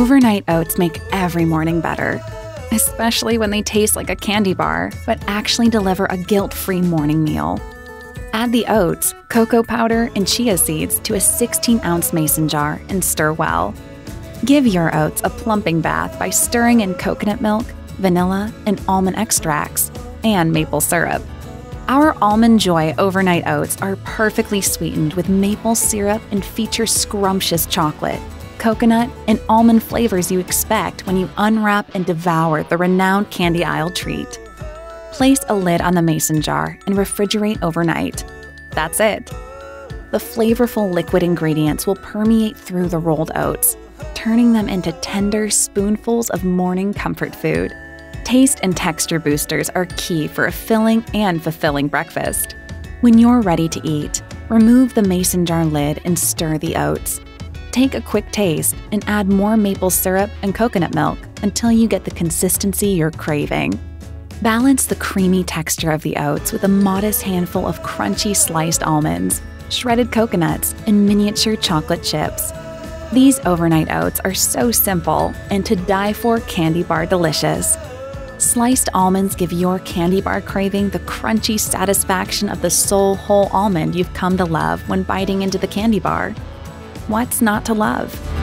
Overnight oats make every morning better, especially when they taste like a candy bar, but actually deliver a guilt-free morning meal. Add the oats, cocoa powder, and chia seeds to a 16-ounce mason jar and stir well. Give your oats a plumping bath by stirring in coconut milk, vanilla, and almond extracts, and maple syrup. Our Almond Joy overnight oats are perfectly sweetened with maple syrup and feature scrumptious chocolate, coconut, and almond flavors you expect when you unwrap and devour the renowned candy aisle treat. Place a lid on the mason jar and refrigerate overnight. That's it. The flavorful liquid ingredients will permeate through the rolled oats, turning them into tender spoonfuls of morning comfort food. Taste and texture boosters are key for a filling and fulfilling breakfast. When you're ready to eat, remove the mason jar lid and stir the oats. Take a quick taste and add more maple syrup and coconut milk until you get the consistency you're craving. Balance the creamy texture of the oats with a modest handful of crunchy sliced almonds, shredded coconuts, and miniature chocolate chips. These overnight oats are so simple and to die for candy bar delicious. Sliced almonds give your candy bar craving the crunchy satisfaction of the soul whole almond you've come to love when biting into the candy bar. What's not to love?